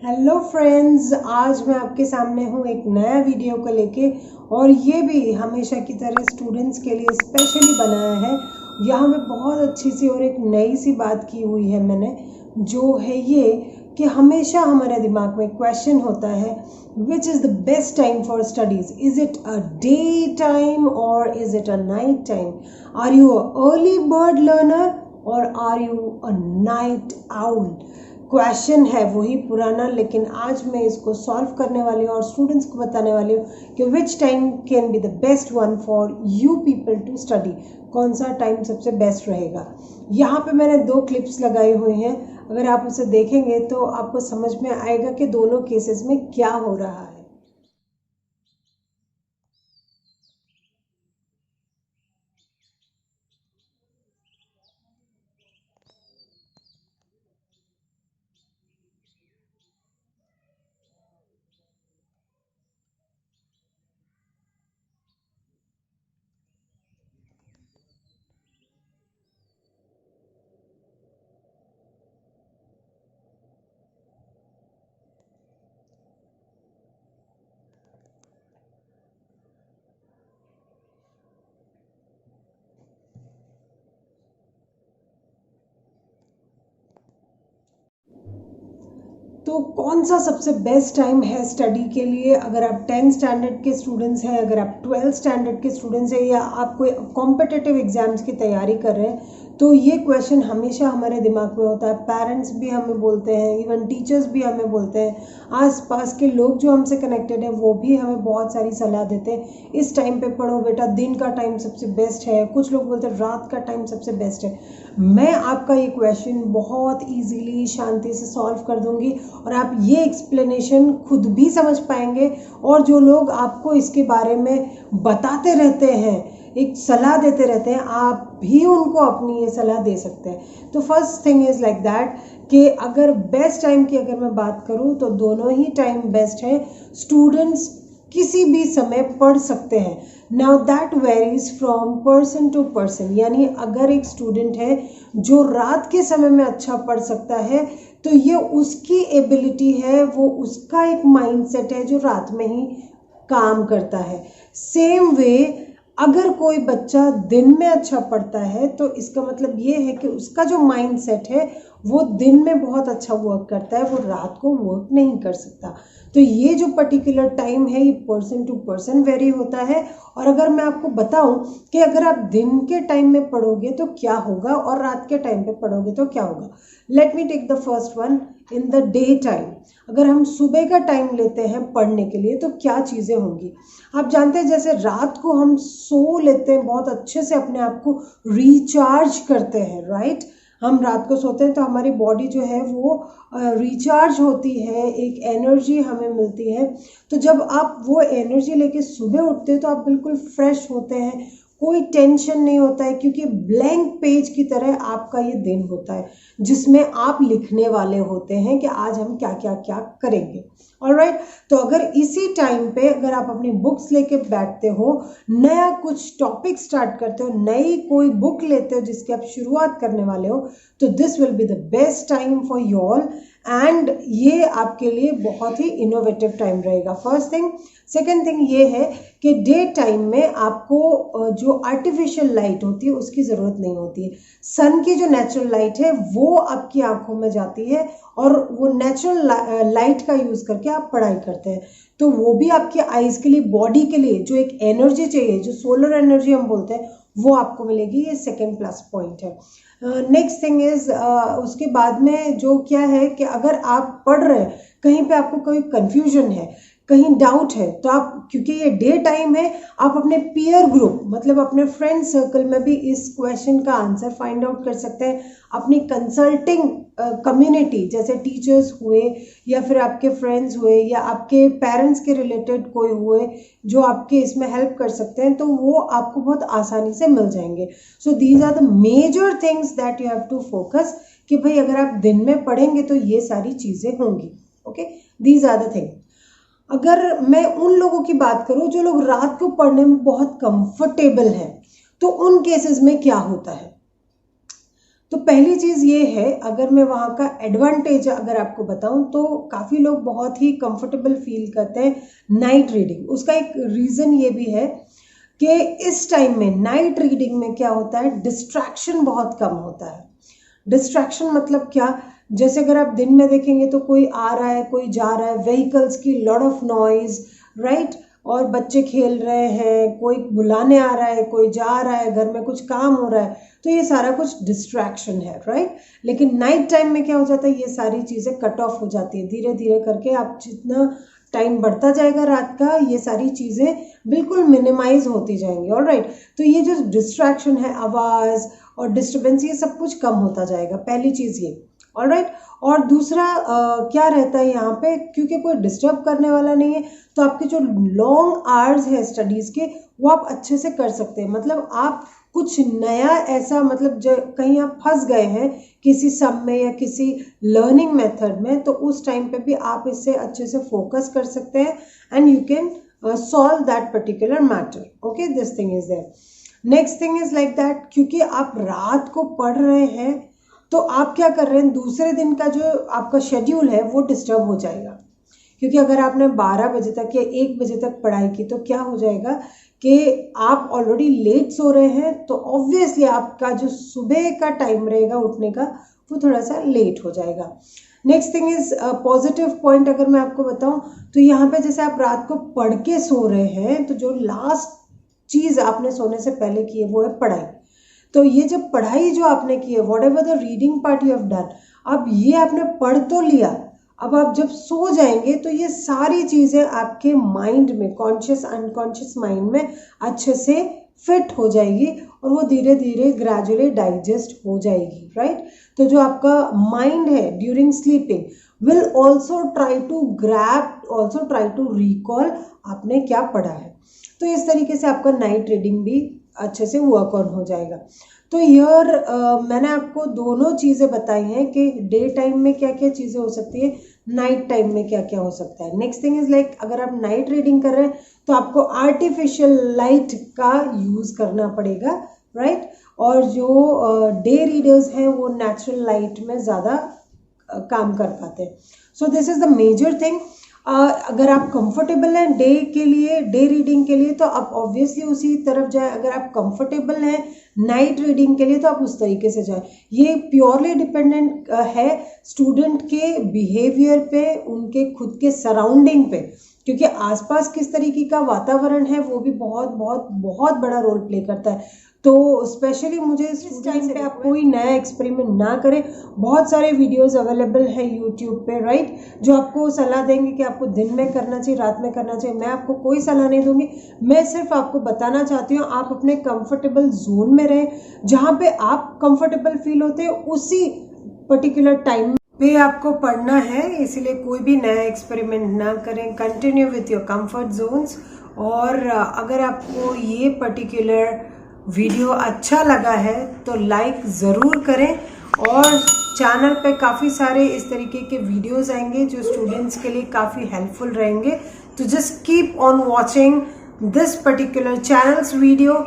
Hello friends, आज मैं आपके सामने हूँ एक नया वीडियो को लेके। और ये भी हमेशा की तरह स्टूडेंट्स के लिए स्पेशली बनाया है। यहाँ पे बहुत अच्छी सी और एक नई सी बात की हुई है मैंने, जो है ये कि हमेशा हमारे दिमाग में क्वेश्चन होता है, which is the best time for studies? Is it a day time और is it a night time? Are you a early bird learner और are you a night owl? Question है वही पुराना, लेकिन आज मैं इसको सॉल्व करने वाली हूँ और स्टूडेंट्स को बताने वाली हूँ कि which time can be the best one for you people to study. कौन सा टाइम सबसे बेस्ट रहेगा। यहाँ पे मैंने 2 क्लिप्स लगाए हुए हैं। अगर आप उसे देखेंगे तो आपको समझ में आएगा कि दोनों केसेस में क्या हो रहा है। तो कौन सा सबसे बेस्ट टाइम है स्टडी के लिए? अगर आप 10 स्टैंडर्ड के स्टूडेंट्स हैं, अगर आप 12 स्टैंडर्ड के स्टूडेंट्स हैं, या आप कोई कॉम्पिटिटिव एग्जाम्स की तैयारी कर रहे हैं, तो ये क्वेश्चन हमेशा हमारे दिमाग में होता है। पेरेंट्स भी हमें बोलते हैं, इवन टीचर्स भी हमें बोलते हैं, आसपास के लोग जो हमसे कनेक्टेड हैं वो भी हमें बहुत सारी सलाह देते हैं, इस टाइम पे पढ़ो बेटा, दिन का टाइम सबसे बेस्ट है। कुछ लोग बोलते हैं रात का टाइम सबसे बेस्ट है। मैं आपका ये क्वेश्चन बहुत इजीली शांति से सॉल्व कर दूंगी और आप ये एक्सप्लेनेशन खुद भी समझ पाएंगे। और जो लोग आपको इसके बारे में बताते रहते हैं, एक सलाह देते रहते हैं, आप भी उनको अपनी ये सलाह दे सकते हैं। तो first thing is like that कि अगर बेस्ट टाइम की अगर मैं बात करूं तो दोनों ही टाइम बेस्ट है। स्टूडेंट्स किसी भी समय पढ़ सकते हैं। Now that varies from person to person, यानी अगर एक स्टूडेंट है जो रात के समय में अच्छा पढ़ सकता है तो ये उसकी एबिलिटी है, वो उसका एक माइंडसेट है जो रात में ही काम करता है। सेम वे अगर कोई बच्चा दिन में अच्छा पढ़ता है तो इसका मतलब ये है कि उसका जो माइंड सेट है वो दिन में बहुत अच्छा वर्क करता है, वो रात को वर्क नहीं कर सकता। तो ये जो पर्टिकुलर टाइम है ये पर्सन टू पर्सन वेरी होता है। और अगर मैं आपको बताऊं कि अगर आप दिन के टाइम में पढ़ोगे तो क्या होगा और रात के टाइम पे पढ़ोगे तो क्या होगा, let me take the first one. In the day time, अगर हम सुबह का टाइम लेते हैं पढ़ने के लिए तो क्या चीज़ें होंगी। आप जानते हैं जैसे रात को हम सो लेते हैं, बहुत अच्छे से अपने आप को रिचार्ज करते हैं, राइट। हम रात को सोते हैं तो हमारी बॉडी जो है वो रिचार्ज होती है, एक एनर्जी हमें मिलती है। तो जब आप वो एनर्जी लेके सुबह उठते हैं तो आप बिल्कुल फ्रेश होते हैं, कोई टेंशन नहीं होता है, क्योंकि ब्लैंक पेज की तरह आपका ये दिन होता है जिसमें आप लिखने वाले होते हैं कि आज हम क्या क्या क्या करेंगे। ऑलराइट, तो अगर इसी टाइम पे अगर आप अपनी बुक्स लेके बैठते हो, नया कुछ टॉपिक स्टार्ट करते हो, नई कोई बुक लेते हो जिसकी आप शुरुआत करने वाले हो, तो this will be the best time for you all. And ये आपके लिए बहुत ही इनोवेटिव टाइम रहेगा, फर्स्ट थिंग। सेकेंड थिंग ये है कि डे टाइम में आपको जो आर्टिफिशियल लाइट होती है उसकी ज़रूरत नहीं होती है। सन की जो नेचुरल लाइट है वो आपकी आंखों में जाती है और वो नेचुरल लाइट का यूज़ करके आप पढ़ाई करते हैं। तो वो भी आपके आईज के लिए, बॉडी के लिए जो एक एनर्जी चाहिए, जो सोलर एनर्जी हम बोलते हैं, वो आपको मिलेगी। ये सेकेंड प्लस पॉइंट है। नेक्स्ट थिंग इज उसके बाद में जो क्या है कि अगर आप पढ़ रहे हैं, कहीं पे आपको कोई कंफ्यूजन है, कहीं डाउट है, तो आप, क्योंकि ये डे टाइम है, आप अपने पीयर ग्रुप मतलब अपने फ्रेंड सर्कल में भी इस क्वेश्चन का आंसर फाइंड आउट कर सकते हैं। अपनी कंसल्टिंग कम्युनिटी जैसे टीचर्स हुए या फिर आपके फ्रेंड्स हुए या आपके पेरेंट्स के रिलेटेड कोई हुए जो आपके इसमें हेल्प कर सकते हैं, तो वो आपको बहुत आसानी से मिल जाएंगे। So these are the major things that you have to focus कि भाई अगर आप दिन में पढ़ेंगे तो ये सारी चीज़ें होंगी। Okay, these are the thing. अगर मैं उन लोगों की बात करूं जो लोग रात को पढ़ने में बहुत कंफर्टेबल हैं, तो उन केसेस में क्या होता है। तो पहली चीज़ ये है, अगर मैं वहाँ का एडवांटेज अगर आपको बताऊँ तो काफ़ी लोग बहुत ही कंफर्टेबल फील करते हैं नाइट रीडिंग। उसका एक रीज़न ये भी है कि इस टाइम में नाइट रीडिंग में क्या होता है, डिस्ट्रैक्शन बहुत कम होता है। डिस्ट्रैक्शन मतलब क्या, जैसे अगर आप दिन में देखेंगे तो कोई आ रहा है कोई जा रहा है, व्हीकल्स की लॉट ऑफ नॉइज, राइट, और बच्चे खेल रहे हैं, कोई बुलाने आ रहा है, कोई जा रहा है, घर में कुछ काम हो रहा है, तो ये सारा कुछ डिस्ट्रैक्शन है, राइट। लेकिन नाइट टाइम में क्या हो जाता है, ये सारी चीज़ें कट ऑफ हो जाती है। धीरे धीरे करके आप जितना टाइम बढ़ता जाएगा रात का, ये सारी चीज़ें बिल्कुल मिनिमाइज होती जाएंगी, ऑलराइट। तो ये जो डिस्ट्रैक्शन है, आवाज़ और डिस्टर्बेंस, ये सब कुछ कम होता जाएगा, पहली चीज़ ये, ऑलराइट। और दूसरा क्या रहता है यहाँ पे, क्योंकि कोई डिस्टर्ब करने वाला नहीं है, तो आपके जो लॉन्ग आवर्स है स्टडीज़ के, वो आप अच्छे से कर सकते हैं। मतलब आप कुछ नया ऐसा, मतलब जो कहीं आप फंस गए हैं किसी सम में या किसी लर्निंग मेथड में, तो उस टाइम पे भी आप इससे अच्छे से फोकस कर सकते हैं and you can solve that particular matter. Okay, this thing is there. Next thing is like that, क्योंकि आप रात को पढ़ रहे हैं तो आप क्या कर रहे हैं, दूसरे दिन का जो आपका शेड्यूल है वो डिस्टर्ब हो जाएगा। क्योंकि अगर आपने 12 बजे तक या 1 बजे तक पढ़ाई की तो क्या हो जाएगा कि आप ऑलरेडी लेट सो रहे हैं, तो ऑब्वियसली आपका जो सुबह का टाइम रहेगा उठने का वो थोड़ा सा लेट हो जाएगा। Next thing is positive point अगर मैं आपको बताऊं तो यहाँ पे जैसे आप रात को पढ़ के सो रहे हैं, तो जो लास्ट चीज़ आपने सोने से पहले की है वो है पढ़ाई। तो ये जब पढ़ाई जो आपने की है, what ever the reading part you have done, अब ये आपने पढ़ तो लिया, अब आप जब सो जाएंगे तो ये सारी चीज़ें आपके माइंड में, कॉन्शियस अनकॉन्शियस माइंड में अच्छे से फिट हो जाएगी और वो धीरे धीरे ग्रेजुअली डाइजेस्ट हो जाएगी, राइट। तो जो आपका माइंड है during sleeping will also try to grab, also try to recall आपने क्या पढ़ा है। तो इस तरीके से आपका नाइट रीडिंग भी अच्छे से वर्क ऑन हो जाएगा। तो यार मैंने आपको दोनों चीज़ें बताई हैं कि डे टाइम में क्या क्या चीज़ें हो सकती है, नाइट टाइम में क्या क्या हो सकता है। नेक्स्ट थिंग इज़ लाइक, अगर आप नाइट रीडिंग कर रहे हैं तो आपको आर्टिफिशियल लाइट का यूज़ करना पड़ेगा, राइट। और जो डे रीडर्स हैं वो नेचुरल लाइट में ज़्यादा काम कर पाते हैं। So this is the major thing. अगर आप कंफर्टेबल हैं डे के लिए, डे रीडिंग के लिए, तो आप ऑब्वियसली उसी तरफ जाए। अगर आप कंफर्टेबल हैं नाइट रीडिंग के लिए तो आप उस तरीके से जाए। ये प्योरली डिपेंडेंट है स्टूडेंट के बिहेवियर पे, उनके खुद के सराउंडिंग पे, क्योंकि आसपास किस तरीके का वातावरण है वो भी बहुत बहुत बहुत बड़ा रोल प्ले करता है। तो स्पेशली मुझे इस टाइम पे आप कोई नया एक्सपेरिमेंट ना करें। बहुत सारे वीडियोस अवेलेबल हैं यूट्यूब पे, राइट, जो आपको सलाह देंगे कि आपको दिन में करना चाहिए, रात में करना चाहिए। मैं आपको कोई सलाह नहीं दूंगी, मैं सिर्फ आपको बताना चाहती हूँ आप अपने कंफर्टेबल जोन में रहें, जहाँ पे आप कंफर्टेबल फील होते हैं उसी पर्टिकुलर टाइम पे आपको पढ़ना है। इसीलिए कोई भी नया एक्सपेरिमेंट ना करें, continue with your comfort Jones. और अगर आपको ये पर्टिकुलर वीडियो अच्छा लगा है तो लाइक ज़रूर करें, और चैनल पे काफ़ी सारे इस तरीके के वीडियोस आएंगे जो स्टूडेंट्स के लिए काफ़ी हेल्पफुल रहेंगे। तो just keep on watching this particular channels video.